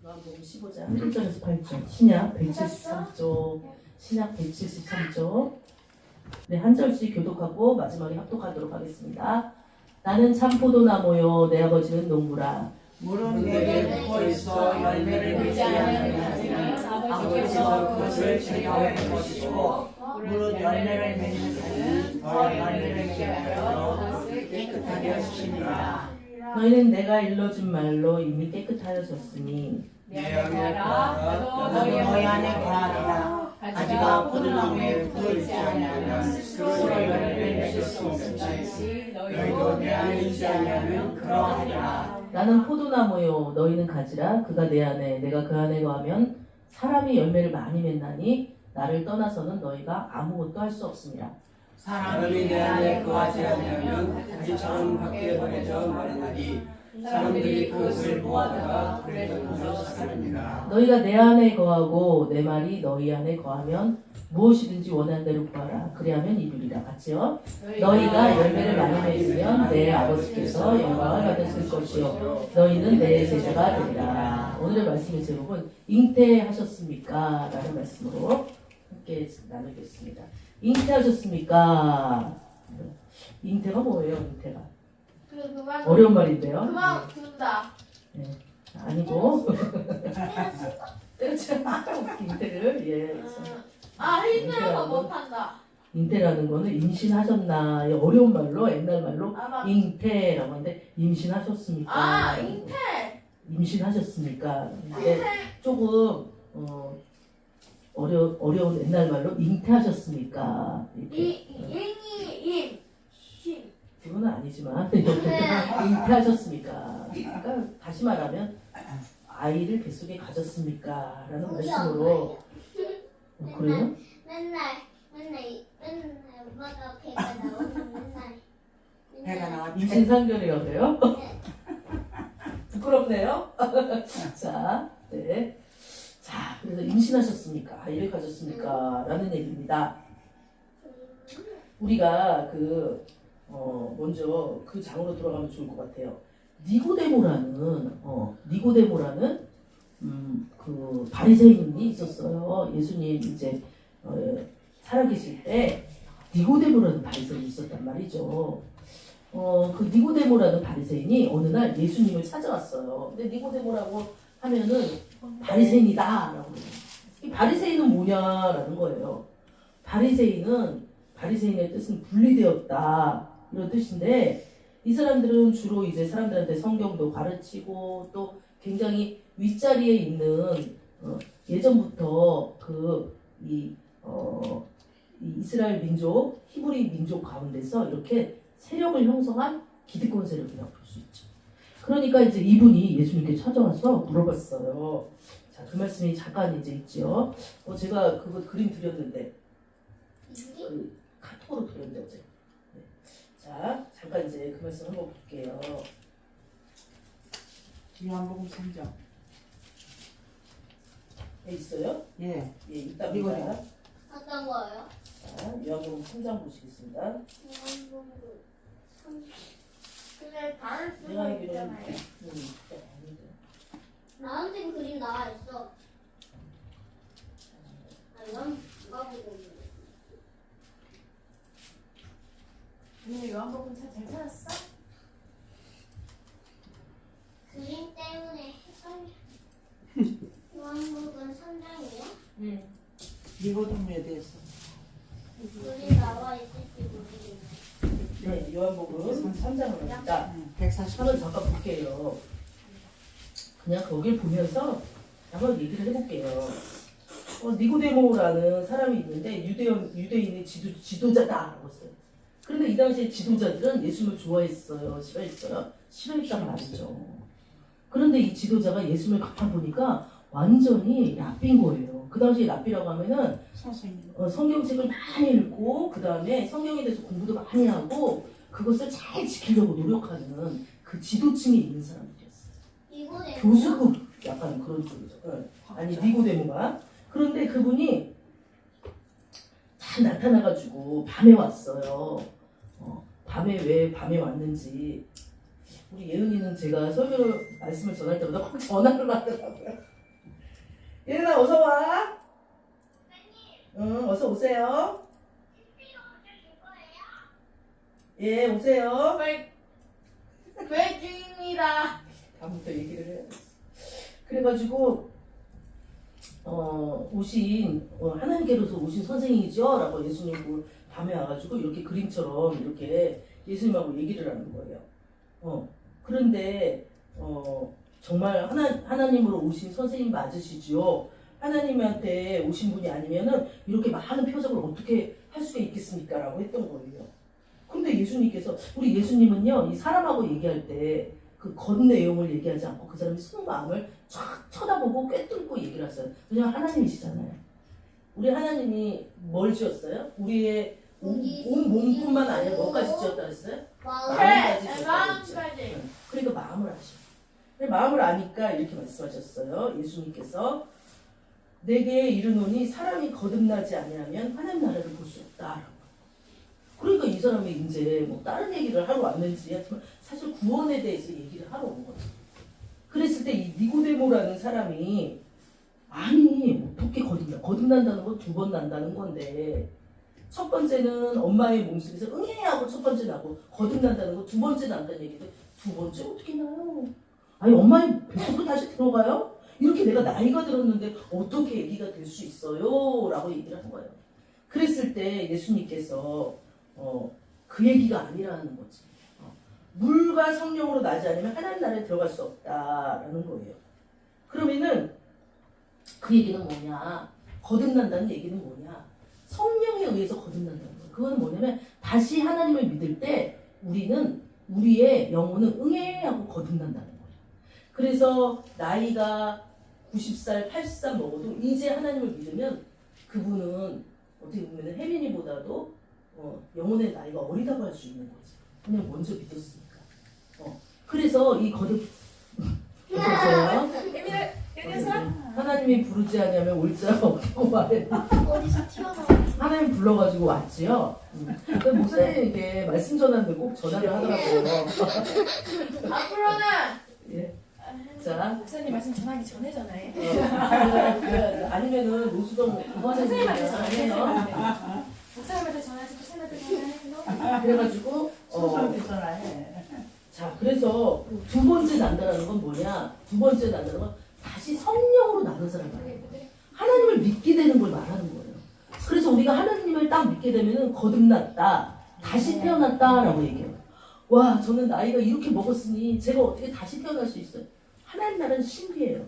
요한복음 15장 1절에서 8절 신약 173쪽 신약 173쪽 네, 한 절씩 교독하고 마지막에 합독하도록 하겠습니다. 나는 참 포도나무요 내 아버지는 농부라. 물은 내게 붙어 있어 열매를 맺지 않는 자는 아버지께서 그것을 제거할 것이고 물은 열매를 맺는 자는 더 열매를 맺게 하여 그것을 깨끗하게 하시니라. 너희는 내가 일러준 말로 이미 깨끗하여졌으니 내 안에 거하라 나도 너희 안에 거하리라. 가지가 포도나무에 붙어 있지 아니하면 스스로 열매를 맺을 수 없을지 너희도 내 안에 있지 아니하면 그러하리라. 나는 포도나무요 너희는 가지라. 그가 내 안에 내가 그 안에 거하면 사람이 열매를 많이 맺나니 나를 떠나서는 너희가 아무것도 할 수 없습니다. 사람이 내 안에 거하지 않으면 가지처럼 밖에 버려져 마르나니 사람들이 그것을 모아다가 불에 던져 삭습니다. 너희가 내 안에 거하고 내 말이 너희 안에 거하면 무엇이든지 원하는 대로 구하라. 그리하면 이루리라. 같이요. 너희가 열매를 많이 맺으면 내 아버지께서 영광을 받으실 것이요 너희는 내 제자가 되리라. 오늘의 말씀의 제목은 잉태하셨습니까? 라는 말씀으로 함께 나누겠습니다. 잉태하셨습니까? 잉태가 뭐예요? 잉태가 어려운 말인데요. 그만 둔다. 네. 아니고 때려치는 잉태를 힘들어서 못한다. 잉태라는 거는 임신하셨나 어려운 말로 옛날 말로 잉태라고 하는데 임신하셨습니까? 잉태. 임신하셨습니까? 근데 조금 어려운 옛날 말로 잉태하셨습니까? 이렇게. 그건 아니지만 잉태하셨습니까? 그러니까 다시 말하면 아이를 뱃속에 가졌습니까? 라는 말씀으로 그래요? 맨날 엄마가 배가 나오면 배가 나왔지. 임신상견이라고 그래요? 부끄럽네요. 자, 네. 자, 그래서 임신하셨습니까? 아이를 가졌습니까? 라는 얘기입니다. 우리가 먼저 그 장으로 들어가면 좋을 것 같아요. 니고데모라는 그 바리새인이 있었어요. 예수님 이제 살아계실 때 니고데모라는 바리새인이 있었단 말이죠. 그 니고데모라는 바리새인이 어느 날 예수님을 찾아왔어요. 근데 니고데모라고 하면은 바리새인이다라고 해요. 이 바리새인은 뭐냐라는 거예요. 바리새인의 뜻은 분리되었다 이런 뜻인데 이 사람들은 주로 이제 사람들한테 성경도 가르치고 또 굉장히 윗자리에 있는 예전부터 이 이스라엘 민족 히브리 민족 가운데서 이렇게 세력을 형성한 기득권 세력이라고 볼 수 있죠. 그러니까 이제 이분이 예수님께 찾아와서 물어봤어요. 자, 그 말씀이 잠깐 이제 있죠. 제가 그거 그림 드렸는데 카톡으로 드렸는데 어제. 네. 자, 잠깐 이제 그 말씀 한번 볼게요. 요한복음 3장. 네, 있어요? 예. 예, 있답니다. 이거요. 어떤 거예요? 자, 요한복음 3장 보시겠습니다. 근데 다를 수도 내가 알기로는 있잖아요. 아닌데. 나한테 그림 나와 있어. 이건 누가 보고 있는 근데 요한복음 잘 찾았어? 그림 때문에 헷갈려. 요한복음 3장이요? 니고데모에 대해서. 그림 나와 있을지 모르겠네. 네, 요한복음 3장을 봅니다. 140. 한번 잠깐 볼게요. 그냥 거길 보면서 한번 얘기를 해볼게요. 니고데모라는 사람이 있는데 유대인의 지도자다라고 했어요. 그런데 이 당시에 지도자들은 예수님을 좋아했어요? 싫어했어요? 싫어했단 말이죠. 그런데 이 지도자가 예수님을 가만 보니까 완전히 랍비인 거예요. 그 당시에 랍비라고 하면은 성경책을 많이 읽고 그 다음에 성경에 대해서 공부도 많이 하고 그것을 잘 지키려고 노력하는 그 지도층에 있는 사람들이었어요. 이거네. 교수급 약간 그런 쪽이죠. 아니 니고데모가. 그런데 그분이 다 나타나가지고 밤에 왔어요. 왜 밤에 왔는지 우리 예은이는 제가 설교 말씀을 전할 때마다 꼭 전화를 하더라고요. 예은아 어서 와. 응, 어서 오세요. 예, 오세요. 교회 중입니다. 다음부터 얘기를 해야겠어. 그래가지고 오신 하나님께로서 오신 선생이죠? 라고 예수님 밤에 와가지고 이렇게 그림처럼 이렇게 예수님하고 얘기를 하는 거예요. 그런데 정말 하나님으로 오신 선생님 맞으시죠? 하나님한테 오신 분이 아니면은 이렇게 많은 표적을 어떻게 할 수가 있겠습니까? 라고 했던 거예요. 근데 예수님께서, 우리 예수님은요, 이 사람하고 얘기할 때 그 겉 내용을 얘기하지 않고 그 사람의 속마음을 쫙 쳐다보고 꿰뚫고 얘기를 하세요. 그냥 하나님이시잖아요. 우리 하나님이 뭘 지었어요? 우리의 온 몸뿐만 아니라 뭐까지 지었다 했어요? 마음까지 지었다 했죠. 마음까지. 그러니까 마음을 아셔. 마음을 아니까 이렇게 말씀하셨어요. 예수님께서 내게 이르노니 사람이 거듭나지 아니하면 하나님 나라를 볼 수 없다. 그러니까 이 사람이 이제 뭐 다른 얘기를 하러 왔는지 하지만 사실 구원에 대해서 얘기를 하러 온 거죠. 그랬을 때 이 니고데모라는 사람이 아니 어떻게 거듭난다는 건 두 번 난다는 건데 첫 번째는 엄마의 몸속에서 응애하고 첫 번째 나고 거듭난다는 거 두 번째 난다는 얘기도 두 번째 어떻게 나요? 아니 엄마의 뱃속으로 다시 들어가요? 이렇게 내가 나이가 들었는데 어떻게 아기가 될 수 있어요? 라고 얘기를 한 거예요. 그랬을 때 예수님께서 그 얘기가 아니라는 거지. 물과 성령으로 나지 않으면 하나님 나라에 들어갈 수 없다라는 거예요. 그러면은 그 얘기는 뭐냐? 거듭난다는 얘기는 뭐냐? 성령에 의해서 거듭난다는 거예요. 그거는 뭐냐면 다시 하나님을 믿을 때 우리의 영혼은 응애하고 거듭난다는 거예요. 그래서 나이가 90살, 80살 먹어도 이제 하나님을 믿으면 그분은 어떻게 보면 혜민이보다도 영혼의 나이가 어리다고 할 수 있는 거지. 그냥 먼저 믿었으니까. 그래서 이 거듭 보세요. 하나님이 부르지 않으면 올 자가 없다고 말해. 어디서 튀어나와? 하나님 불러가지고 왔지요. 근데 목사님에게 말씀 전하는데 꼭 전화를 하더라고요. 앞으로는 예. 자, 목사님 말씀 전하기 전에 전화해. 그래야지. 아니면은 노수동 선생님한테 부모님한테 전화해요. 목사님한테 전화해서 선생님한테 전화해요. 그래가지고 수석이 전화해. 자, 그래서 두 번째 난다라는 건 뭐냐? 두 번째 난다는 건 다시 성령으로 나는 사람 말이에요. 하나님을 믿게 되는 걸 말하는 거예요. 그래서 우리가 하나님을 딱 믿게 되면은 거듭났다, 다시 태어났다라고 얘기해요. 와, 저는 나이가 이렇게 먹었으니 제가 어떻게 다시 태어날 수 있어요? 하나님 나라는 신비해요.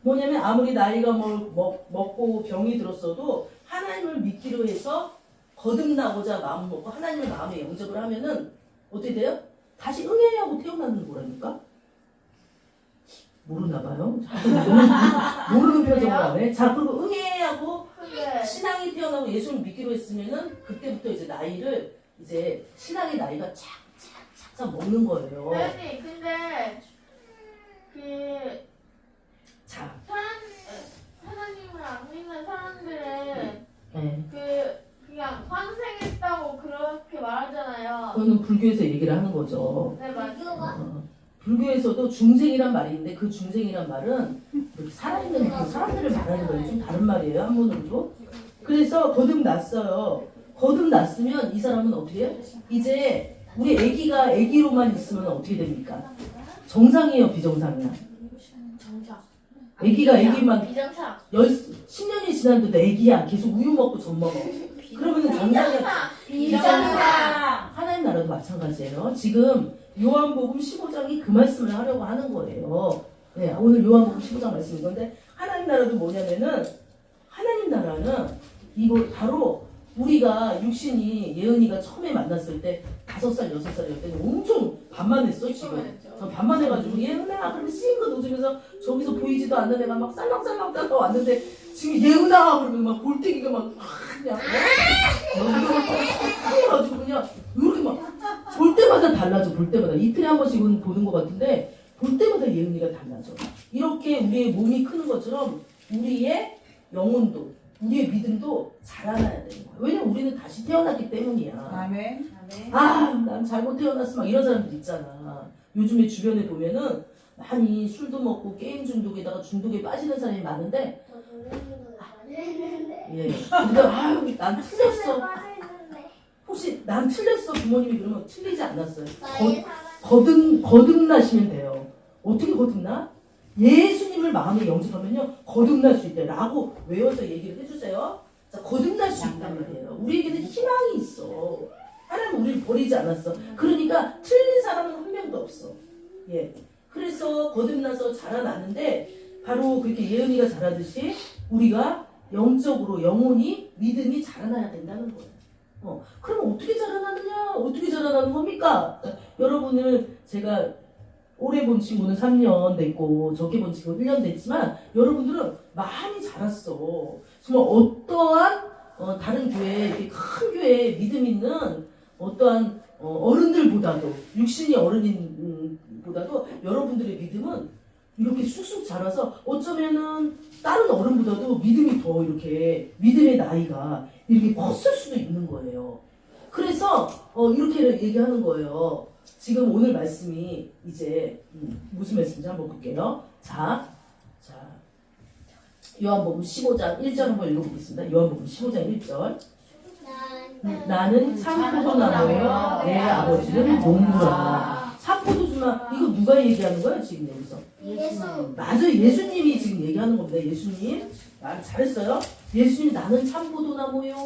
뭐냐면 아무리 나이가 먹고 병이 들었어도 하나님을 믿기로 해서 거듭나고자 마음 먹고 하나님을 마음에 영접을 하면은 어떻게 돼요? 다시 응애하고 태어나는 거라니까? 모르나 봐요. 모르는 표정을 하네. 자, 그리고 응애하고 근데 신앙이 태어나고 예수를 믿기로 했으면은 그때부터 이제 나이를 이제 신앙의 나이가 착착착착 먹는 거예요. 선생님 근데 자, 하나님을 안 믿는 사람들은 네. 그냥 환생했다고 그렇게 말하잖아요. 그거는 불교에서 얘기를 하는 거죠. 네 맞죠. 불교에서도 중생이란 말이 있는데 그 중생이란 말은 이렇게 살아있는 그 사람들을 말하는 거예요. 좀 다른 말이에요. 한문으로. 그래서 거듭났어요. 거듭났으면 이 사람은 어떻게 해요? 이제 우리 아기로만 있으면 어떻게 됩니까? 정상이에요, 비정상이야? 정상. 아기만 비정상. 10년이 지났는데도 아기야. 계속 우유 먹고 젖 먹어. 그러면은 정상이야. 비정상. 하나님 나라도 마찬가지예요. 지금 요한복음 15장이 그 말씀을 하려고 하는 거예요. 네, 오늘 요한복음 15장 말씀인 건데 하나님 나라도 뭐냐면은 하나님 나라는 이거 바로 우리가 육신이 예은이가 처음에 만났을 때 5살, 6살이었을 때는 엄청 반만했어 지금. 반만해가지고 예은아 그러면 싱긋 웃으면서 저기서 보이지도 않는 애가 막 쌀랑쌀랑 따라왔는데 지금 예은아 그러면 막 볼때기가 막 그냥 해가지고 그냥 이렇게 막 볼 때마다 달라져. 볼 때마다 이틀에 한 번씩은 보는 것 같은데 볼 때마다 예은이가 달라져. 이렇게 우리의 몸이 크는 것처럼 우리의 영혼도 우리의 믿음도 자라나야 되는 거야. 왜냐면 우리는 다시 태어났기 때문이야. 아멘. 난 잘못 태어났어 막 이런 사람들 있잖아. 요즘에 주변에 보면은 많이 술도 먹고 게임 중독에다가 중독에 빠지는 사람이 많은데 선생님도 맞았는데. 예. 근데 아유 난 틀렸어. 맞았는데. 혹시 난 틀렸어 부모님이 그러면 틀리지 않았어요. 나의 사랑. 거듭나시면 돼요. 어떻게 거듭나? 예수님을 마음에 영접하면요 거듭날 수 있대요. 라고 외워서 얘기를 해주세요. 자, 거듭날 수 있단 말이에요. 우리에게는 희망이 있어. 하나님 우리를 버리지 않았어. 그러니까 틀린 사람은 한 명도 없어. 예. 그래서 거듭나서 자라나는데 바로 그렇게 예은이가 자라듯이 우리가 영적으로 영혼이 믿음이 자라나야 된다는 거예요. 그럼 어떻게 자라나느냐? 어떻게 자라나는 겁니까? 여러분을 제가 오래 본 친구는 3년 됐고 적게 본 친구는 1년 됐지만 여러분들은 많이 자랐어. 정말 어떠한 다른 교회, 이렇게 큰 교회에 믿음 있는 어떠한 어른들보다도 육신이 어른인보다도 여러분들의 믿음은 이렇게 쑥쑥 자라서 어쩌면은 다른 어른보다도 믿음이 더 이렇게 믿음의 나이가 이렇게 컸을 수도 있는 거예요. 그래서 이렇게 얘기하는 거예요. 지금 오늘 말씀이 이제 무슨 말씀인지 한번 볼게요. 자, 요한복음 15장 1절 한번 읽어보겠습니다. 요한복음 15장 1절. 나는 참포도나무요 내 아버지는 농부라. 참포도주나 이거 누가 얘기하는 거야 지금 여기서? 예수. 맞아요. 예수님이 지금 얘기하는 겁니다. 예수님. 말 잘했어요. 예수님 나는 참포도나무요.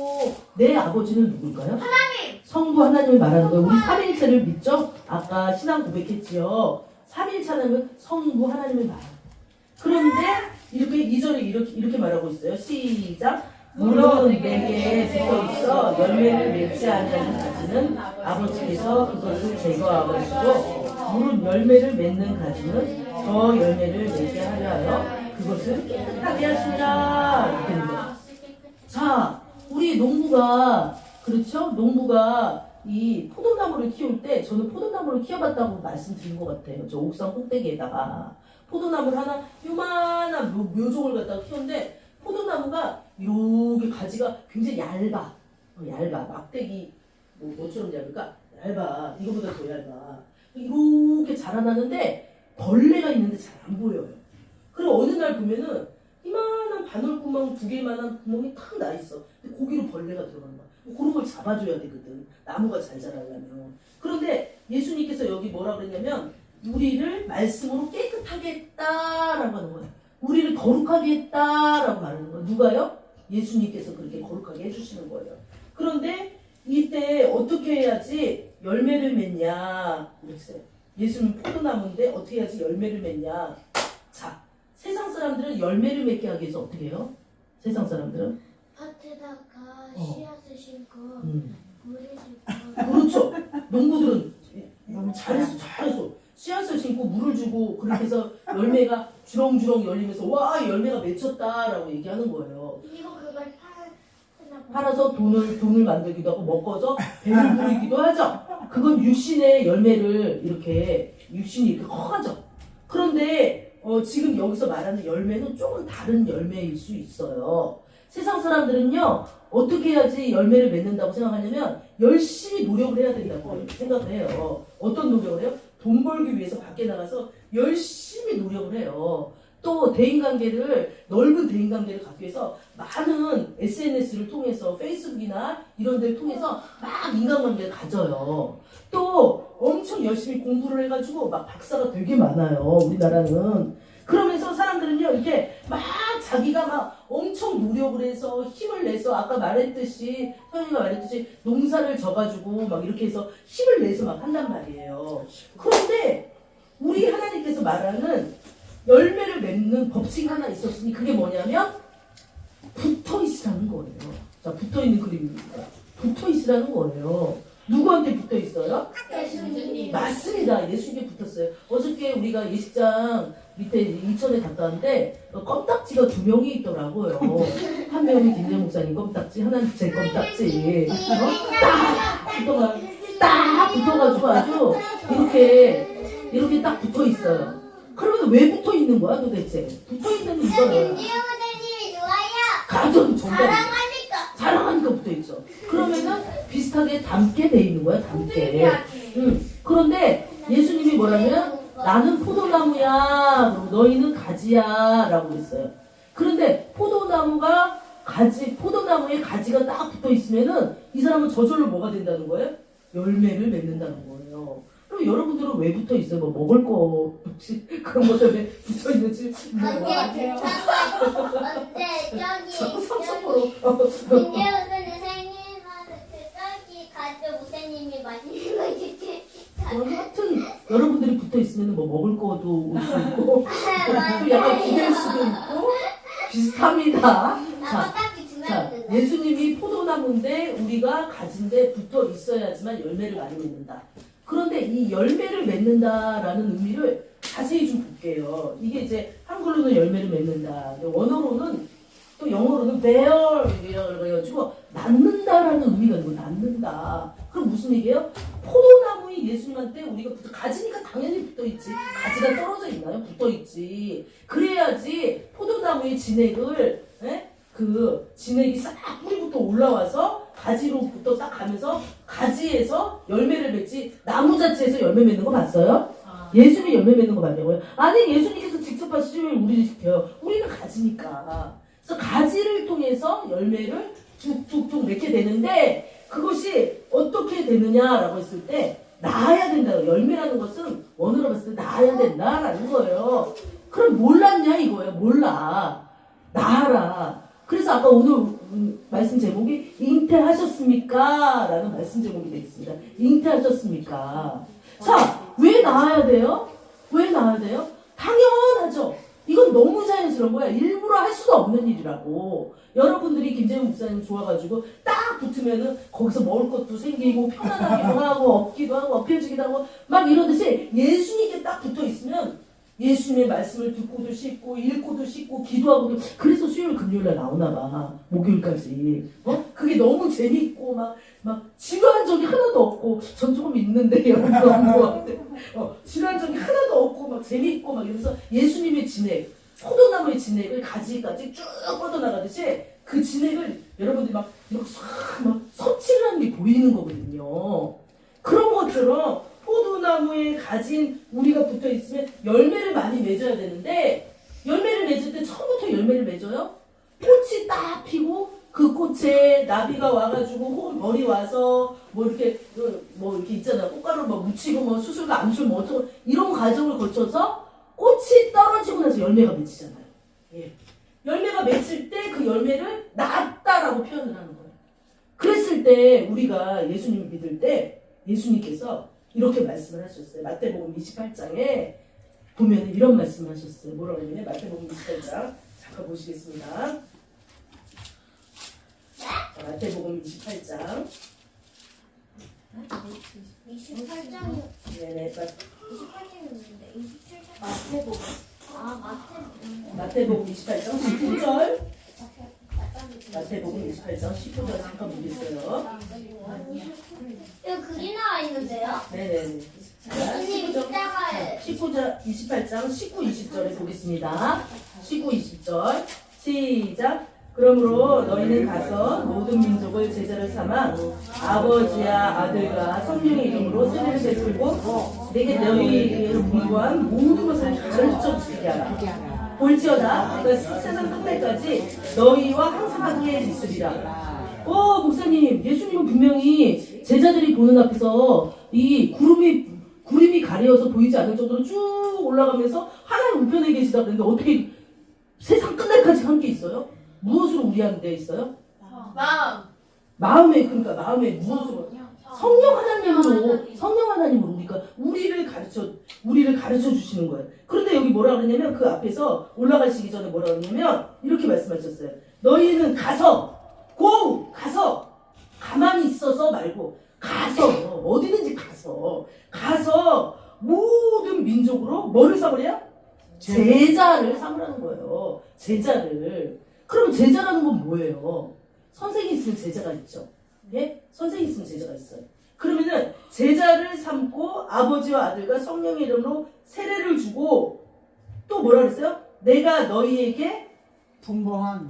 내 아버지는 누굴까요? 하나님. 성부 하나님을 말하는 거예요. 우리 삼일체를 믿죠? 아까 신앙 고백했지요. 삼일체는 성부 하나님을 말해요. 그런데 이렇게 2절에 이렇게 말하고 있어요. 시작. 물론 내게 붙어 있어 열매를 맺지 않는 가지는 아버지께서 그것을 제거하시고 물은 열매를 맺는 가지는 더 열매를 맺게 하려 하여 그것을 깨끗하게 하시니라. 이렇게 되는 거예요. 자, 우리 농부가 그렇죠? 농부가 이 포도나무를 키울 때 저는 포도나무를 키워봤다고 말씀드린 것 같아요. 저 옥상 꼭대기에다가 포도나무를 하나 요만한 묘종을 갖다가 키웠는데 포도나무가 이렇게 가지가 굉장히 얇아. 막대기 뭐처럼 얇을까? 얇아. 이거보다 더 얇아. 이렇게 자라나는데 벌레가 있는데 잘 안 보여요. 그리고 어느 날 보면은 이만한 바늘구멍 2개만한 구멍이 탁 나 있어. 근데 거기로 벌레가 들어가는 거야. 그런 걸 잡아줘야 되거든. 나무가 잘 자라려면. 그런데 예수님께서 여기 뭐라 그랬냐면 우리를 말씀으로 깨끗하게 했다라고 하는 거예요. 우리를 거룩하게 했다라고 말하는 거예요. 누가요? 예수님께서 그렇게 거룩하게 해주시는 거예요. 그런데 이때 어떻게 해야지 열매를 맺냐? 그랬어요. 예수는 포도나무인데 어떻게 해야지 열매를 맺냐? 자, 세상 사람들은 열매를 맺게 하기 위해서 어떻게 해요? 세상 사람들은? 밭에다가 씨앗을 심고 물을 주고. 그렇죠. 농부들은 잘했어. 씨앗을 심고 물을 주고 그렇게 해서 열매가 주렁주렁 열리면서 와 열매가 맺혔다라고 얘기하는 거예요. 그리고 그걸 팔아서 돈을 만들기도 하고 먹어서 배를 부리기도 하죠. 그건 육신의 열매를 육신이 이렇게 커가죠. 그런데 지금 여기서 말하는 열매는 조금 다른 열매일 수 있어요. 세상 사람들은요 어떻게 해야지 열매를 맺는다고 생각하냐면 열심히 노력을 해야 된다고 생각을 해요. 어떤 노력을 해요? 돈 벌기 위해서 밖에 나가서 열심히 노력을 해요. 또 넓은 대인관계를 갖기 위해서 많은 SNS를 통해서 페이스북이나 이런 데를 통해서 막 인간관계를 가져요. 또 엄청 열심히 공부를 해가지고 막 박사가 되게 많아요. 우리나라는. 그러면서 사람들은요 이렇게 막 자기가 막 엄청 노력을 해서 힘을 내서 아까 말했듯이 서연이가 말했듯이 농사를 져가지고 막 이렇게 해서 힘을 내서 막 한단 말이에요. 그런데 우리 하나님께서 말하는 열매를 맺는 법칙 하나 있었으니 그게 뭐냐면 붙어 있으라는 거예요. 자, 붙어 있는 그림입니다. 붙어 있으라는 거예요. 누구한테 붙어 있어요? 예수님. 맞습니다. 예수님께 붙었어요. 어저께 우리가 예식장 밑에 이천에 갔다 왔는데 껌딱지가 2명이 있더라고요. 한 명이 김재 목사님 껌딱지, 하나는 제 껌딱지. 딱 붙어가지고 아주 이렇게 딱 붙어 있어요. 그러면 왜 붙어 있는 거야 도대체? 붙어 있는 이유가 뭐야? 김지호대님이 좋아요. 가족 정답. 사랑하니까. 붙어 있죠. 그러면은 비슷하게 닮게 돼 있는 거야, 닮게. 그런데 예수님이 뭐라면 나는 포도나무야, 너희는 가지야라고 했어요. 그런데 포도나무에 가지가 딱 붙어 있으면은 이 사람은 저절로 뭐가 된다는 거예요? 열매를 맺는다는 거예요. 그럼 여러분들은 왜 붙어 있어요? 뭐 먹을 거 혹시 그런 것 때문에 붙어 있는지 언제 저기 섭섭으로 김재우 선생 생일마다 저기 가족 목사님이 맛있는 거 주지. 하여튼 여러분들이 붙어 있으면 뭐 먹을 거도 올 수 있고 또 약간 기댈 수도 있고 비슷합니다. 자, 나밖에 자, 주면 예수님이 포도나무인데 우리가 가진데 붙어 있어야지만 열매를 많이 맺는다. 그런데 이 열매를 맺는다라는 의미를 자세히 좀 볼게요. 이게 이제 한글로는 열매를 맺는다. 원어로는 또 영어로는 bear 이라고 해가지고 낳는다라는 의미가 있는 거예요. 낳는다. 그럼 무슨 얘기예요? 포도나무에 예수님한테 우리가 가지니까 당연히 붙어있지. 가지가 떨어져 있나요? 붙어있지. 그래야지 포도나무의 진액을 그 진액이 싹 뿌리부터 올라와서 가지로부터 딱 가면서 가지에서 열매를 맺지. 나무 자체에서 열매 맺는 거 봤어요? 예수님이 열매 맺는 거 봤냐고요? 아니 예수님께서 직접 하시면 우리를 시켜요. 우리는 가지니까. 그래서 가지를 통해서 열매를 툭툭툭 맺게 되는데 그것이 어떻게 되느냐라고 했을 때 낳아야 된다. 열매라는 것은 원어로 봤을 때 낳아야 된다라는 거예요. 그럼 몰랐냐 이거예요. 몰라. 낳아라. 그래서 아까 오늘 말씀 제목이 잉태하셨습니까? 라는 말씀 제목이 되겠습니다. 잉태하셨습니까? 자, 왜 낳아야 돼요? 왜 낳아야 돼요? 당연하죠. 이건 너무 자연스러운 거야. 일부러 할 수가 없는 일이라고. 여러분들이 김재훈 목사님 좋아가지고 딱 붙으면은 거기서 먹을 것도 생기고 편안하기도 하고 없기도 하고 엎혀지기도 하고 막 이러듯이 예수님께 딱 붙어 있으면 예수님의 말씀을 듣고도 싶고 읽고도 싶고 기도하고도 그래서 수요일 금요일날 나오나 봐. 목요일까지. 그게 너무 재밌고 막 지루한 적이 하나도 없고 전 조금 있는데 여러분 지루한 적이 하나도 없고 막 재밌고 막 이러면서 예수님의 진액 포도나무의 진액을 가지까지 쭉 뻗어나가듯이 그 진액을 여러분들이 막 이렇게 막 섭취를 하는 게 보이는 거거든요. 그런 것처럼 포도나무에 가진 우리가 붙어 있으면 열매를 많이 맺어야 되는데 열매를 맺을 때 처음부터 열매를 맺어요? 꽃이 딱 피고 그 꽃에 나비가 와가지고 혹은 벌이 와서 뭐 이렇게 있잖아요. 꽃가루 뭐 묻히고 뭐 수술과 암술 뭐 어쩌고 이런 과정을 거쳐서 꽃이 떨어지고 나서 열매가 맺히잖아요. 예. 열매가 맺힐 때 그 열매를 낳았다라고 표현을 하는 거예요. 그랬을 때 우리가 예수님을 믿을 때 예수님께서 이렇게 말씀을 하셨어요. 마태복음 28장에 보면 이런 말씀을 하셨어요. 뭐라고 하냐면 마태복음 28장 잠깐 보시겠습니다. 마태복음 28장 28장이 네네 28장이었는데 27장 마태복음 28장 19절 마태복음 28장 19절 잠깐 보겠어요. 여기 글이 나와 있는데요. 네네네. 예수님이 십자가에 28장 19, 20절에 보겠습니다. 19, 20절 시작. 그러므로 너희는 가서 모든 민족을 제자를 삼아 아버지와 아들과 성령의 이름으로 세례를 베풀고 내게 너희에게 공부한 모든 것을 가르쳐 주게 하라. 볼지어다 내가 세상 끝날까지 너희와 항상 함께 있으리라. 목사님, 예수님은 분명히 제자들이 보는 앞에서 이 구름이 가려서 보이지 않을 정도로 쭉 올라가면서 하나님 우편에 계시다 그랬는데 어떻게 세상 끝날까지 함께 있어요? 무엇으로 우리한테 있어요? 마음에 무엇으로? 성령 하나님으로 우리를 가르쳐 주시는 거예요. 그런데 여기 뭐라 그러냐면 그 앞에서 올라가시기 전에 뭐라 그러냐면 이렇게 말씀하셨어요. 너희는 가서 가만히 있어서 말고 가서 어디든지 가서 모든 민족으로 뭐를 삼으래요? 제자를 삼으라는 거예요. 제자를. 그럼 제자라는 건 뭐예요? 선생이 있으면 제자가 있죠. 예? 선생이 있으면 제자가 있어요. 그러면은 제자를 삼고 아버지와 아들과 성령의 이름으로 세례를 주고 또 뭐라 그랬어요? 내가 너희에게 분부한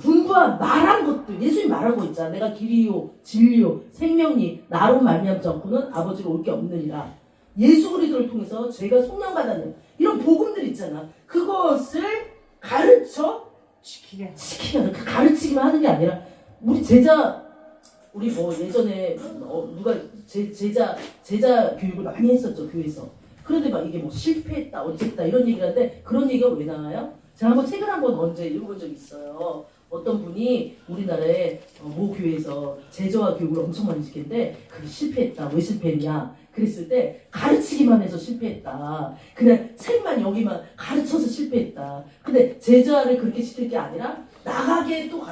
말한 것들 예수님이 말한 거 있잖아. 내가 길이요 진리요 생명이 나로 말미암지 않고는 아버지로 올 게 없느니라. 예수 그리스도를 통해서 저희가 속량 받았는 이런 복음들 있잖아. 그것을 가르쳐 시키게 하는, 가르치기만 하는 게 아니라 우리 제자, 우리 뭐 예전에 누가 제자 교육을 많이 했었죠, 교회에서. 그런데 막 이게 뭐 실패했다 어쨌다 이런 얘기를 하는데, 그런 얘기가 왜 나와요? 제가 한번 책을 한번 언제 읽어본 적이 있어요. 어떤 분이 우리나라의 모 교회에서 제자화 교육을 엄청 많이 시켰는데 그게 실패했다. 왜 실패했냐? 그랬을 때 가르치기만 해서 실패했다. 그냥 책만 여기만 가르쳐서 실패했다. 근데 제자를 그렇게 시킬 게 아니라 나가게 또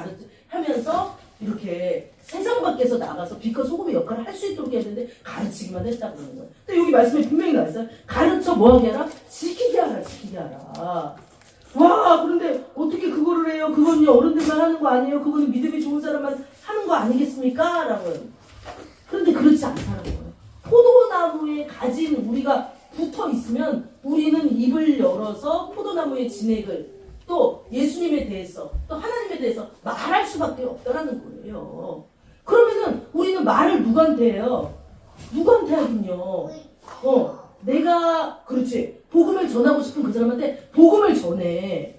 하면서 이렇게 세상 밖에서 나가서 빛과 소금의 역할을 할 수 있도록 해야 되는데 가르치기만 했다 그러는 거예요. 근데 여기 말씀에 분명히 나와 있어요. 가르쳐 뭐하게 하라? 지키게 하라. 지키게 하라. 와, 그런데 어떻게 그거를 해요? 그건요 어른들만 하는 거 아니에요? 그거는 믿음이 좋은 사람만 하는 거 아니겠습니까? 라고요. 그런데 그렇지 않다는 거예요. 포도나무에 가진 우리가 붙어 있으면 우리는 입을 열어서 포도나무의 진액을 또 예수님에 대해서 또 하나님에 대해서 말할 수밖에 없다라는 거예요. 그러면은 우리는 말을 누구한테 해요? 누구한테 하긴요. 내가 그렇지 복음을 전하고 싶은 그 사람한테 복음을 전해.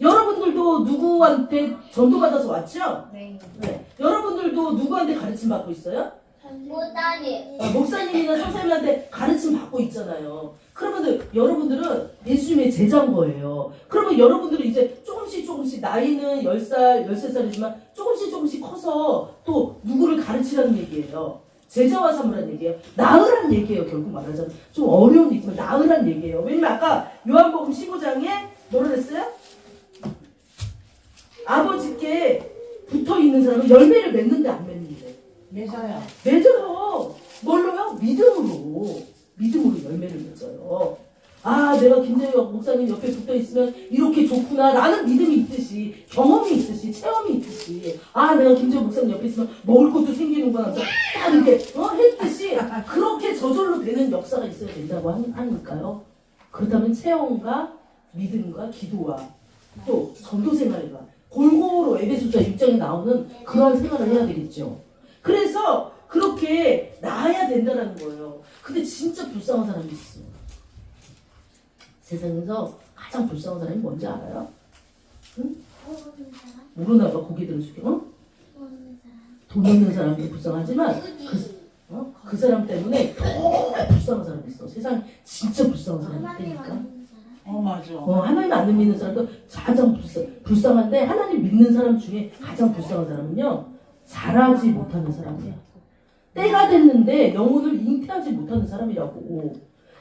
여러분들도 누구한테 전도받아서 왔죠? 네. 네. 여러분들도 누구한테 가르침 받고 있어요? 못하니. 목사님이나 선생님한테 가르침 받고 있잖아요. 그러면 여러분들은 예수님의 제자인 거예요. 그러면 여러분들은 이제 조금씩 나이는 10살, 13살이지만 조금씩 커서 또 누구를 가르치라는 얘기예요. 제자와 삼으라는 얘기예요. 낳으란 얘기예요. 결국 말하자면 좀 어려운 얘기지만 낳으란 얘기예요. 왜냐면 아까 요한복음 15장에 뭐라 그랬어요? 아버지께 붙어있는 사람은 열매를 맺는데 안 맺는데 매사야. 맺어요. 뭘로요? 믿음으로 열매를 맺어요. 아, 내가 김재혁 목사님 옆에 붙어 있으면 이렇게 좋구나 라는 믿음이 있듯이, 경험이 있듯이, 체험이 있듯이, 아, 내가 김재혁 목사님 옆에 있으면 먹을 것도 생기는구나 하면서 딱 이렇게 했듯이 그렇게 저절로 되는 역사가 있어야 된다고 하니까요. 그렇다면 체험과 믿음과 기도와 또 전도 생활과 골고루 에베소서 6장에 나오는 그러한 생활을 해야 되겠죠. 그래서 그렇게 나아야 된다는 거예요. 근데 진짜 불쌍한 사람이 있어. 세상에서 가장 불쌍한 사람이 뭔지 알아요? 응? 모르나 봐. 고개 들어줄게. 돈 없는 사람도 불쌍하지만 그 사람 때문에 더 불쌍한 사람이 있어. 세상에 진짜 불쌍한 사람이 있다니까. 맞아. 하나님 안 믿는 사람도 가장 불쌍한데, 하나님 믿는 사람 중에 가장 불쌍한 사람은요, 자라지 못하는 사람이야. 때가 됐는데 영혼을 잉태하지 못하는 사람이라고.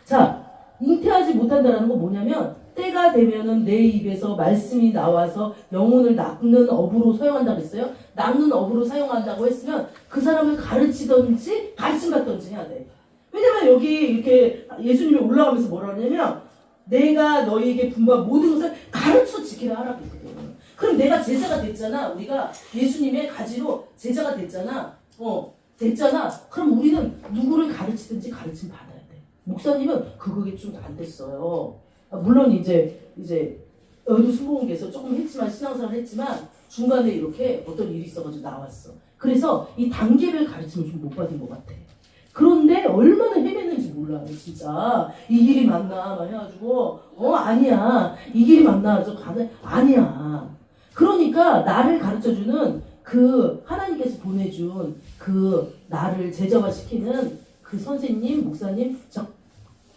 자, 잉태하지 못한다는 건 뭐냐면, 때가 되면은 내 입에서 말씀이 나와서 영혼을 낳는 업으로 사용한다고 했어요. 낳는 업으로 사용한다고 했으면 그 사람을 가르치든지 가르침 받든지 해야 돼. 왜냐면 여기 이렇게 예수님이 올라가면서 뭐라 하냐면, 내가 너희에게 분부한 모든 것을 가르쳐 지키라 하라고 했거든. 그럼 내가 제자가 됐잖아. 우리가 예수님의 가지로 제자가 됐잖아. 됐잖아. 그럼 우리는 누구를 가르치든지 가르침 받아야 돼. 목사님은 그게 좀 안 됐어요. 물론 이제 여의도 순복음교에서 조금 했지만, 신앙생활 했지만 중간에 이렇게 어떤 일이 있어가지고 나왔어. 그래서 이 단계별 가르침을 좀 못 받은 것 같아. 그런데 얼마나 헤맸는지 몰라요, 진짜. 이 길이 맞나? 막 해가지고, 아니야. 이 길이 맞나? 아니야. 그러니까 나를 가르쳐주는 그 하나님께서 보내준 그 나를 제자화시키는 그 선생님, 목사님,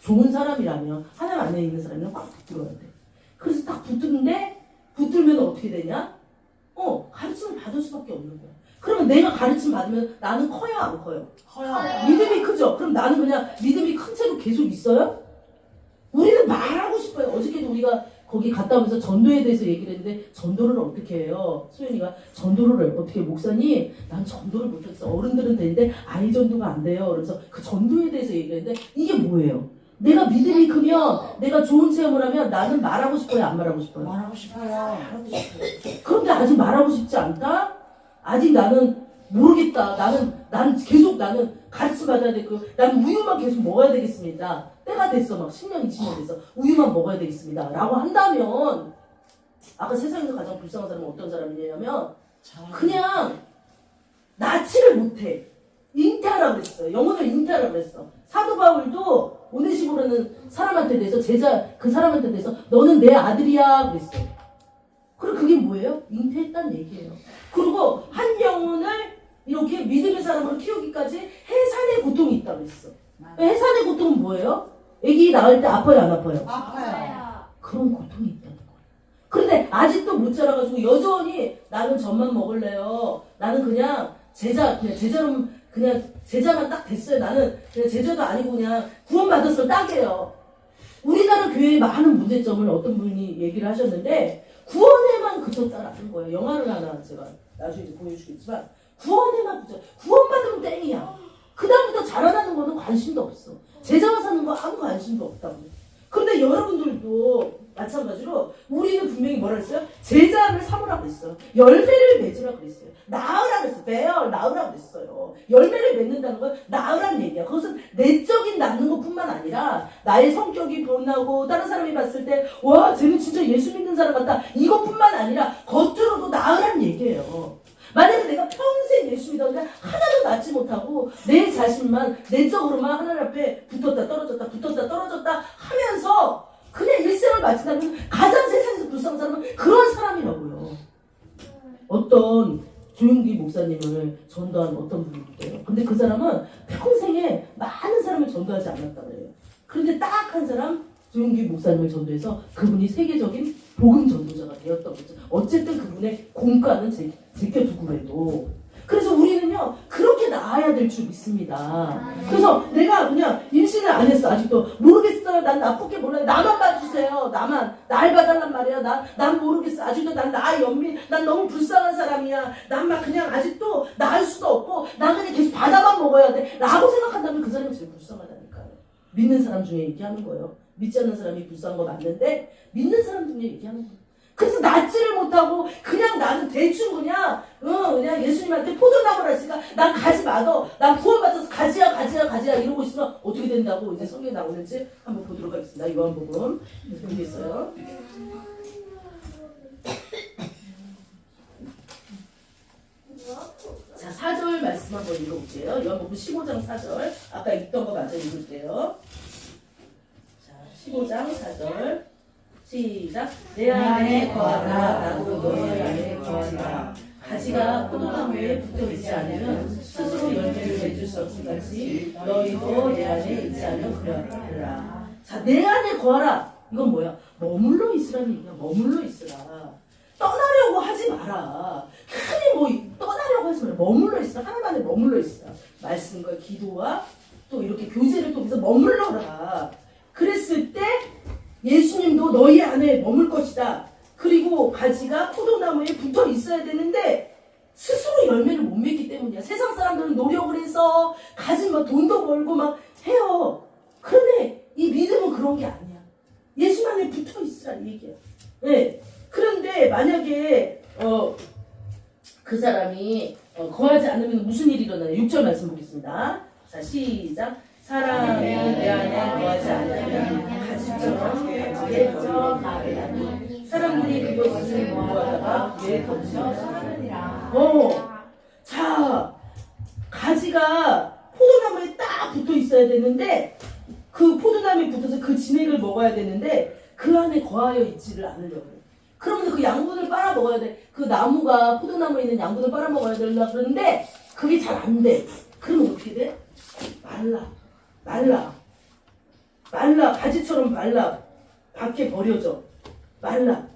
좋은 사람이라면, 하나님 안에 있는 사람이랑 꽉 붙들어야 돼. 그래서 딱 붙들면 어떻게 되냐? 가르침을 받을 수밖에 없는 거야. 그러면 내가 가르침 받으면 나는 커요, 안 커요? 커요. 믿음이 크죠? 그럼 나는 그냥 믿음이 큰 채로 계속 있어요? 우리는 말하고 싶어요. 어저께도 우리가 거기 갔다 오면서 전도에 대해서 얘기를 했는데, 전도를 어떻게 해요? 소연이가 전도를 어떻게, 목사님, 난 전도를 못하겠어. 어른들은 되는데 아이 전도가 안 돼요. 그래서 그 전도에 대해서 얘기했는데, 이게 뭐예요? 내가 믿음이 크면, 내가 좋은 체험을 하면 나는 말하고 싶어요, 안 말하고 싶어요? 말하고 싶어요. 그런데 아직 말하고 싶지 않다? 아직 나는 모르겠다. 나는 계속 가르침 받아야 되고, 나는 우유만 계속 먹어야 되겠습니다. 때가 됐어. 막 10년, 20년 됐어. 우유만 먹어야 되겠습니다. 라고 한다면, 아까 세상에서 가장 불쌍한 사람은 어떤 사람이냐면, 그냥 납치를 못해. 잉태하라고 그랬어. 영혼을 잉태하라고 그랬어. 사도 바울도 오네시모라는 사람한테 대해서, 그 사람한테 대해서 너는 내 아들이야 그랬어. 그럼 그게 뭐예요? 잉태했다는 얘기예요. 그리고 한 영혼을 이렇게 믿음의 사람으로 키우기까지 해산의 고통이 있다고 했어. 해산의 고통은 뭐예요? 아기 낳을 때 아파요, 안 아파요? 아파요. 그런 고통이 있다는 거예요. 그런데 아직도 못 자라가지고 여전히 나는 젖만 먹을래요. 나는 그냥 제자로 그냥 제자만 딱 됐어요. 나는 그냥 제자도 아니고 그냥 구원받았을 딱이에요. 우리나라 교회의 많은 문제점을 어떤 분이 얘기를 하셨는데 구원에만 그쳤다라는 거예요. 영화를 하나 제가 나중에 이제 보여주겠지만 구원에만 그쳐. 구원받으면 땡이야. 그 다음부터 자라나는 거는 관심도 없어. 제자와 사는 거 아무 관심도 없다고. 그런데 여러분들도 마찬가지로 우리는 분명히 뭐라 그랬어요? 제자를 삼으라고 그랬어요. 열매를 맺으라고 그랬어요. 낳으라고 그랬어요. 배열 낳으라고 그랬어요. 열매를 맺는다는 건 낳으라는 얘기야. 그것은 내적인 낳는 것뿐만 아니라 나의 성격이 변하고 다른 사람이 봤을 때 와 쟤는 진짜 예수 믿는 사람 같다. 이것뿐만 아니라 겉으로도 낳으라는 얘기예요. 만약에 내가 평생 예수 믿었는데 하나도 낳지 못하고 내 자신만 내적으로만 하나님 앞에 붙었다 떨어졌다 하면서 그냥 일생을 마친다면 가장 세상에서 불쌍한 사람은 그런 사람이라고요. 어떤 조용기 목사님을 전도한 어떤 분이 있대요. 근데 그 사람은 평생에 많은 사람을 전도하지 않았다 그래요. 그런데 딱 한 사람 조용기 목사님을 전도해서 그분이 세계적인 복음 전도자가 되었던 거죠. 어쨌든 그분의 공과는 제껴두고 해도. 그래서 우리는요 그렇게 나아야 될 줄 믿습니다. 그래서 내가 그냥 임신을 안 했어. 아직도 모르겠어. 난 나쁘게 몰라요. 나만 봐주세요. 날 봐달란 말이야. 난 모르겠어. 아직도 난 나의 연민. 난 너무 불쌍한 사람이야. 난 막 그냥 아직도 나을 수도 없고 난 그냥 계속 받아만 먹어야 돼 라고 생각한다면 그 사람이 제일 불쌍하다니까요. 믿는 사람 중에 얘기하는 거예요. 믿지 않는 사람이 불쌍한 거 맞는데 믿는 사람 중에 얘기하는 거예요. 그래서 낫지를 못하고 그냥 나는 대충 그냥 예수님한테 포도나무라 했으니까 난 가지 마도 난 구원받아서 가지야 이러고 있으면 어떻게 된다고 이제 성경에 나오는지 한번 보도록 하겠습니다. 요한복음 여기 있어요. 자 4절 말씀 한번 읽어볼게요. 요한복음 15장 4절 아까 읽던 거 마저 읽을게요. 자 15장 4절 시작. 내 안에 거하라 나도 너희 안에 거하리라. 가지가 포도나무에 붙어 있지 않으면 스스로 열매를 맺을 수 없을 같이 너희도 내 안에 있지 않으면 그러하리라. 자, 내 안에 거하라. 이건 뭐야? 머물러 있으라는 얘기야. 머물러 있으라. 떠나려고 하지 마라. 괜히 뭐 떠나려고 하지 마라. 머물러 있으라. 하나님 안에 머물러 있으라. 말씀과 기도와 또 이렇게 교제를 통해서 머물러라. 그랬을 때 예수님도 너희 안에 머물 것이다. 그리고 가지가 포도나무에 붙어 있어야 되는데 스스로 열매를 못 맺기 때문이야. 세상 사람들은 노력을 해서 가지 막 돈도 벌고 막 해요. 그런데 이 믿음은 그런 게 아니야. 예수 안에 붙어 있으라는 얘기야. 네. 그런데 만약에 그 사람이 거하지 않으면 무슨 일이 일어나요? 6절 말씀 보겠습니다. 자 시작. 사람이 내 안에 거하지 않으면 가지처럼 가지에 들어가리라니 사람들이 그것을 모아다가 내 덫으로 삼으리라. 자 가지가 포도나무에 딱 붙어 있어야 되는데 그 포도나무에 붙어서 그 진액을 먹어야 되는데 그 안에 거하여 있지를 않으려고 해. 그러면 그 양분을 빨아 먹어야 돼. 그 나무가 포도나무에 있는 양분을 빨아 먹어야 되려고 그러는데 그게 잘 안 돼. 그러면 어떻게 돼? 말라 가지처럼 말라 밖에 버려져 말라.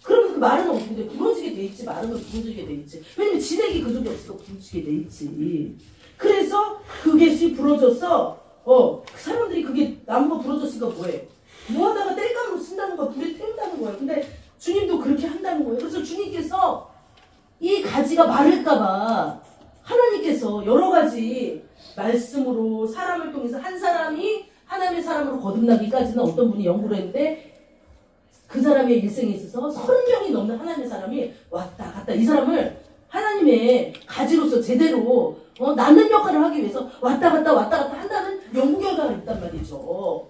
그러면 그 말은 어떻게 돼? 부러지게 돼 있지. 마른 건 부러지게 돼 있지. 왜냐면 진액이 그 속에 없으니까 부러지게 돼 있지. 그래서 그것이 부러져서 그 사람들이 그게 나무가 부러졌으니까 뭐해? 뭐하다가 땔감으로 쓴다는 거야. 불에 태운다는 거야. 근데 주님도 그렇게 한다는 거예요. 그래서 주님께서 이 가지가 마를까봐 하나님께서 여러 가지 말씀으로 사람을 통해서 한 사람이 하나님의 사람으로 거듭나기까지는 어떤 분이 연구를 했는데 그 사람의 일생에 있어서 30명이 넘는 하나님의 사람이 왔다 갔다 이 사람을 하나님의 가지로서 제대로 낳는 역할을 하기 위해서 왔다 갔다 한다는 연구 결과가 있단 말이죠.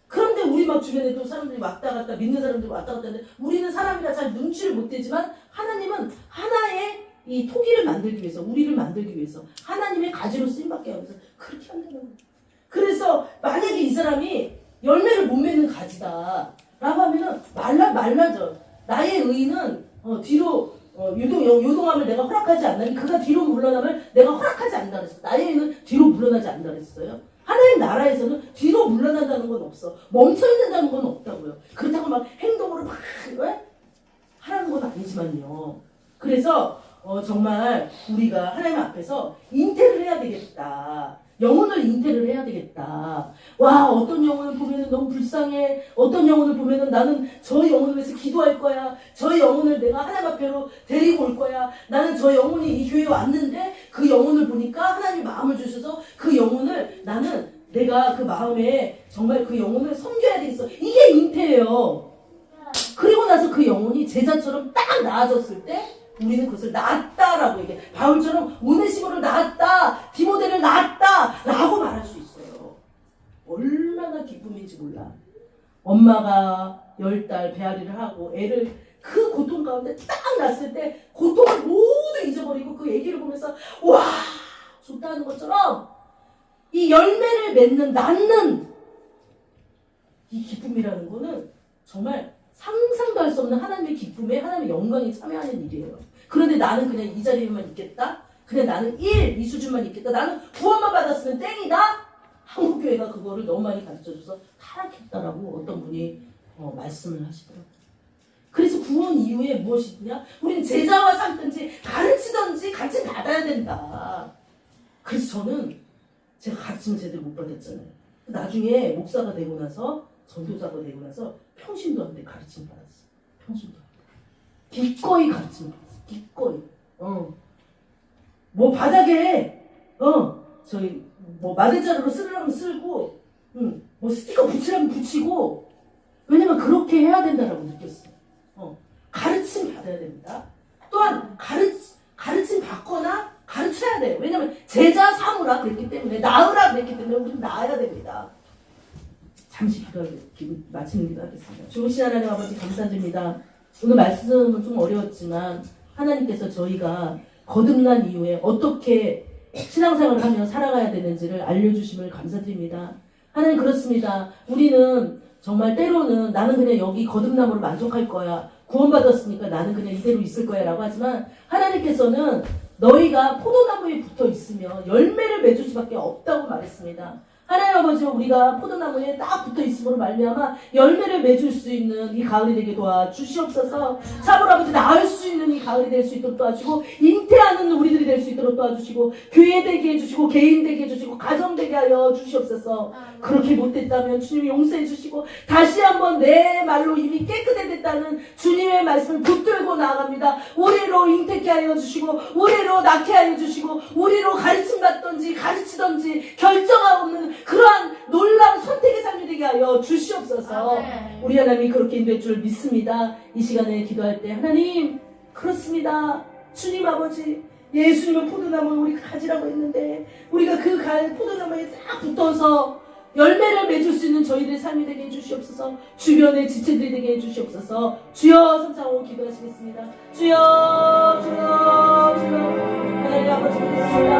그런데 우리 막 주변에도 사람들이 왔다 갔다 믿는 사람들이 왔다 갔다 하는데 우리는 사람이라 잘 눈치를 못 떼지만 하나님은 하나의 이 토기를 만들기 위해서 우리를 만들기 위해서 하나님의 가지로 쓰임받게 하기 위해서 그렇게 한다는 거예요. 그래서 만약에 이 사람이 열매를 못 맺는 가지다 라고 하면은 말라져. 나의 의는 뒤로 요동함을 내가 허락하지 않나니 그가 뒤로 물러나면 내가 허락하지 않는다 그랬어. 나의 의는 뒤로 물러나지 않는다 그랬어요. 하나님 나라에서는 뒤로 물러난다는 건 없어. 멈춰 있는다는 건 없다고요. 그렇다고 막 행동으로 막 하라는 건 아니지만요. 그래서 정말 우리가 하나님 앞에서 잉태를 해야 되겠다. 영혼을 잉태를 해야 되겠다. 와, 어떤 영혼을 보면은 너무 불쌍해. 어떤 영혼을 보면은 나는 저 영혼을 위해서 기도할 거야. 저 영혼을 내가 하나님 앞에로 데리고 올 거야. 나는 저 영혼이 이 교회에 왔는데 그 영혼을 보니까 하나님 마음을 주셔서 그 영혼을 나는 내가 그 마음에 정말 그 영혼을 섬겨야 되겠어. 이게 잉태예요. 그리고 나서 그 영혼이 제자처럼 딱 나아졌을 때 우리는 그것을 낳았다라고 얘기해. 바울처럼 오네시모를 낳았다, 디모데를 낳았다라고 말할 수 있어요. 얼마나 기쁨인지 몰라. 엄마가 10달 배앓이를 하고 애를 그 고통 가운데 딱 낳았을 때 고통을 모두 잊어버리고 그 애기를 보면서 와 좋다는 것처럼 이 열매를 맺는 낳는 이 기쁨이라는 거는 정말 상상도 할 수 없는 하나님의 기쁨에 하나님의 영광이 참여하는 일이에요. 그런데 나는 그냥 이 자리에만 있겠다? 그냥 나는 이 수준만 있겠다? 나는 구원만 받았으면 땡이다? 한국교회가 그거를 너무 많이 가르쳐줘서 타락했다라고 어떤 분이 말씀을 하시더라고요. 그래서 구원 이후에 무엇이 있냐? 우리는 제자와 삼든지 가르치든지 같이 받아야 된다. 그래서 저는 제가 가르침을 제대로 못 받았잖아요. 나중에 목사가 되고 나서 전도자가 되고 나서 평신도 한테 가르침 받았어. 평신도. 기꺼이 가르침 받았어. 기꺼이. 뭐 바닥에 저희 뭐 마대자루로 쓰려면 쓰고, 뭐 스티커 붙이려면 붙이고. 왜냐면 그렇게 해야 된다라고 느꼈어. 가르침 받아야 됩니다. 또한 가르침 받거나 가르쳐야 돼요. 왜냐면 제자 삼으라 그랬기 때문에, 낳으라 그랬기 때문에 우리는 낳아야 됩니다. 잠시 마치는 기도하겠습니다. 좋으신 하나님 아버지 감사드립니다. 오늘 말씀은 좀 어려웠지만 하나님께서 저희가 거듭난 이후에 어떻게 신앙생활을 하며 살아가야 되는지를 알려주심을 감사드립니다. 하나님 그렇습니다. 우리는 정말 때로는 나는 그냥 여기 거듭남으로 만족할 거야. 구원받았으니까 나는 그냥 이대로 있을 거야 라고 하지만 하나님께서는 너희가 포도나무에 붙어 있으면 열매를 맺을 수밖에 없다고 말했습니다. 하나님 아버지 우리가 포도나무에 딱 붙어 있음으로 말미암아 열매를 맺을 수 있는 이 가을이 되게 도와주시옵소서. 참으로 아버지 나을 수 있는 이 가을이 될 수 있도록 도와주시고 잉태하는 우리들이 될 수 있도록 도와주시고 교회 되게 해주시고 개인 되게 해주시고 가정 되게 하여 주시옵소서. 그렇게 못됐다면 주님 용서해 주시고 다시 한번 내 말로 이미 깨끗해졌다는 주님의 말씀을 붙들고 나아갑니다. 우리로 잉태케 하여 주시고 우리로 낳게 하여 주시고 우리로 가르침 받든지 가르치든지 결정하고 없는 그러한 놀라운 선택의 삶이 되게 하여 주시옵소서. 우리 하나님이 그렇게 인도할 줄 믿습니다. 이 시간에 기도할 때 하나님 그렇습니다. 주님 아버지 예수님은 포도나무를 우리가 가지라고 했는데 우리가 그 포도나무에 딱 붙어서 열매를 맺을 수 있는 저희들의 삶이 되게 해주시옵소서. 주변의 지체들이 되게 해주시옵소서. 주여 성장하고 기도하시겠습니다. 주여 주여 주여. 하나님 아버지 그렇습니다.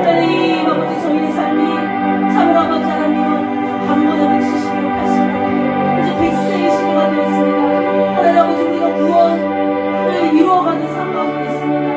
하나님 아버지 저희의 삶이 참으로 아버지 하나님 강건하게 70년 80년 이제 100세의 시대가 되었습니다. 하나님 아버지 우리가 구원을 이루어가는 상황이 있습니다.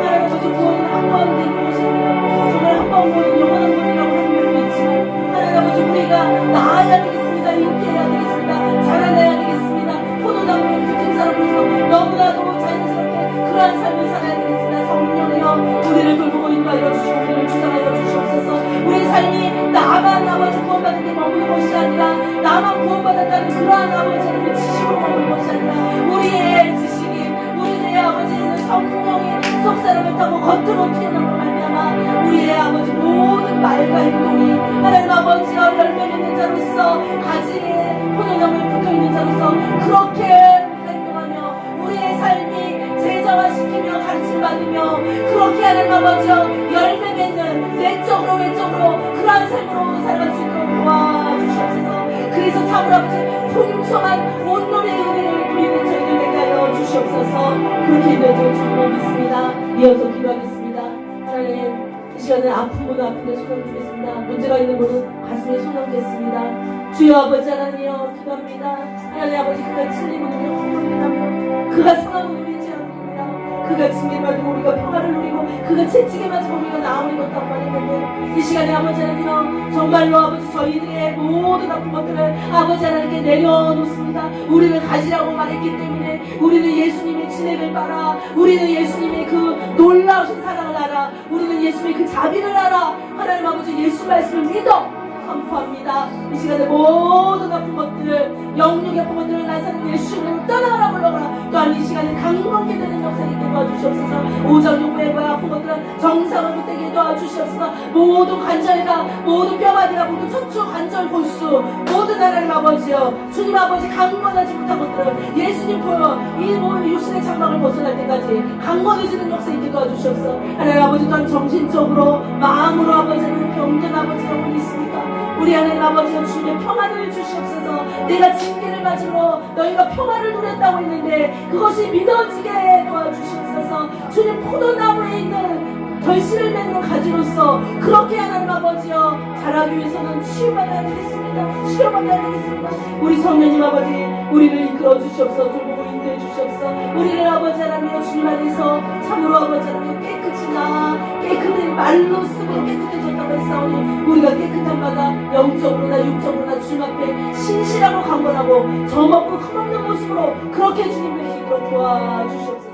하나님 아버지 구원은 한 번 되는 것입니다. 정말 한 번 보는 영원한 것이라고 하는 면도 있지만 하나님 아버지 우리가 나아야 되겠습니다. 잉태해야 되겠습니다. 자라나야 되겠습니다. 포도나무에 붙은 사람으로서 너무나도 자연스럽게 그러한 삶을 살아야 되겠습니다. 성령이여 우리를 돌보고 인도하여 주시고 우리를 주장하여 주시옵소서. 우리 삶이 나만 아버지 구원받은 데 머무는 것이 아니라 나만 구원받았다는 그러한 아버지의 지식으로 머무는 것이 아니라 우리의 지식이 우리의 아버지는 성령의 속사람을 타고 겉으로 튀어나오는 말미암아 우리의 아버지 모든 말과 행동이 하나님 아버지여 열매 맺는 자로서 가지에 포도나무에 붙어있는 자로서 그렇게 행동하며 우리의 삶이 제자화시키며 가르침받으며 그렇게 하나님 아버지여 열매 맺는 내적으로 외적으로 그러한 삶으로 살아갈 수 있도록 도와주시옵소서. 그래서 참으로 아버지 풍성한 온몸의 은혜를 누리는 저희들 되게 하여 주시옵소서. 그렇게 인도해 주시고 믿습니다. 이어서 기도하겠습니다. 하나님 이 시간에 아픈 분은 아픈데 손을 드리겠습니다. 문제가 있는 분은 가슴에 손을 얹겠습니다. 주여 아버지 하나님이여 기도합니다. 하나님 아버지 그가 찔림은 우리 허물이라며 그가 상함은 우리 죄 그가 징계를 받고 우리가 평화를 누리고 그가 채찍에 맞고 우리가 나음을 입었다고 말했는데 이 시간에 아버지 하나님이여 정말로 아버지 저희들의 모든 아픈 것들을 아버지 하나님께 내려놓습니다. 우리를 가지라고 말했기 때문에 우리는 예수님의 진액을 따라 우리는 예수님의 그 놀라우신 사랑을 알아 우리는 예수님의 그 자비를 알아 하나님 아버지 예수 말씀을 믿어 선포합니다. 이 시간에 모든 아픈 것들을 영육의 아픈 것들을 나사는 예수님으로 떠나가라 물러가라. 또한 이 시간에 강건케 되는 역사를 있게 도와주시옵소서. 오장육부의 아픈 것들은 정상을 못되게 도와주시옵소서. 모든 관절과 모든 뼈마디가 모든 척추 관절 골수 모든 하나님 아버지여 주님 아버지 강건하지 못한 것들은 예수님 보여 이 모든 육신의 장막을 벗어날 때까지 강건해지는 역사 있게 도와주시옵소서. 하나님 아버지 또한 정신적으로 마음으로 아버지는 병든 아버지라고 믿습니다. 우리 하나님 아버지가 주님의 평안을 주시옵소서. 내가 징계를 맞으러 너희가 평안을 누렸다고 했는데 그것이 믿어지게 도와주시옵소서. 주님 포도나무에 있는 결실을 맺는 가지로서 그렇게 하나님 아버지여 자라기 위해서는 치유받아야 되겠습니다. 치료받아야 되겠습니다. 우리 성령님 아버지 우리를 이끌어 주시옵소서. 돌보고 인도해 주시옵소서. 우리를 아버지 하나님이여 주님 안에서 참으로 아버지 하나님 깨끗이 깨끗한 말로 쓰고 깨끗해졌다고 했사오니 우리가 깨끗한 바가 영적으로나 육적으로나 주님 앞에 신실하고 강건하고 점없고 흠없는 모습으로 그렇게 주님 뵐 수 있도록 도와주시옵소서.